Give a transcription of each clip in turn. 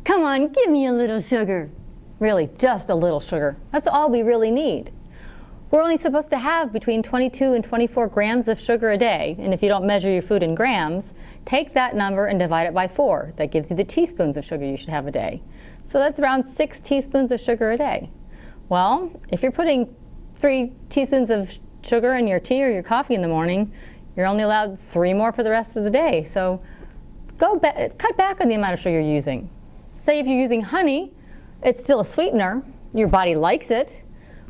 Come on, give me a little sugar. Really, just a little sugar. That's all we really need. We're only supposed to have between 22 and 24 grams of sugar a day, and if you don't measure your food in grams, take that number and divide it by 4. That gives you the teaspoons of sugar you should have a day. So that's around 6 teaspoons of sugar a day. Well, if you're putting 3 teaspoons of sugar in your tea or your coffee in the morning, you're only allowed 3 more for the rest of the day. So cut back on the amount of sugar you're using. Say if you're using honey, it's still a sweetener. Your body likes it,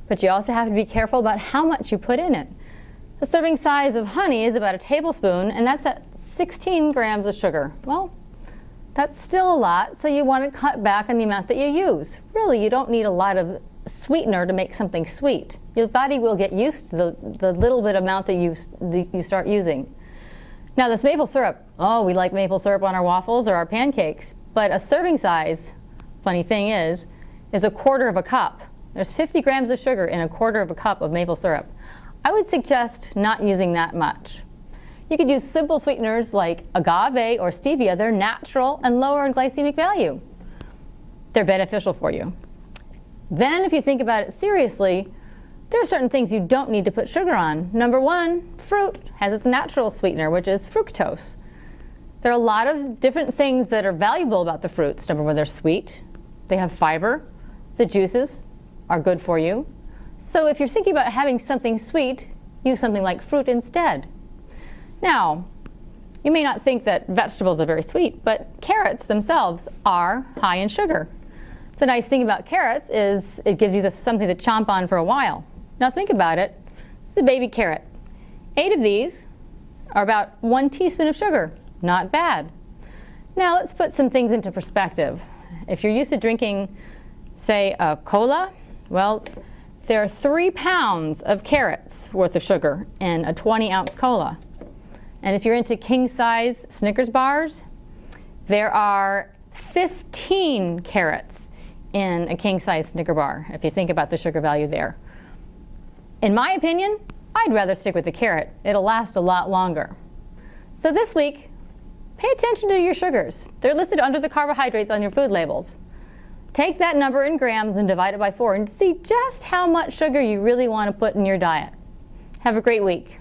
but you also have to be careful about how much you put in it. The serving size of honey is about a tablespoon, and that's at 16 grams of sugar. Well, that's still a lot, so you want to cut back on the amount that you use. Really, you don't need a lot of sweetener to make something sweet. Your body will get used to the little bit amount that you start using. Now this maple syrup, oh, we like maple syrup on our waffles or our pancakes, but a serving size, funny thing is a 1/4 cup. There's 50 grams of sugar in a 1/4 cup of maple syrup. I would suggest not using that much. You could use simple sweeteners like agave or stevia. They're natural and lower in glycemic value. They're beneficial for you. Then if you think about it seriously, there are certain things you don't need to put sugar on. Number 1, fruit has its natural sweetener, which is fructose. There are a lot of different things that are valuable about the fruits. Number 1, they're sweet. They have fiber. The juices are good for you. So if you're thinking about having something sweet, use something like fruit instead. Now, you may not think that vegetables are very sweet, but carrots themselves are high in sugar. The nice thing about carrots is it gives you something to chomp on for a while. Now think about it. This is a baby carrot. 8 of these are about 1 teaspoon of sugar. Not bad. Now let's put some things into perspective. If you're used to drinking, say, a cola, well, there are 3 pounds of carrots worth of sugar in a 20-ounce cola. And if you're into king-size Snickers bars, there are 15 carrots in a king-size Snicker bar, if you think about the sugar value there. In my opinion, I'd rather stick with the carrot. It'll last a lot longer. So this week, pay attention to your sugars. They're listed under the carbohydrates on your food labels. Take that number in grams and divide it by 4 and see just how much sugar you really want to put in your diet. Have a great week.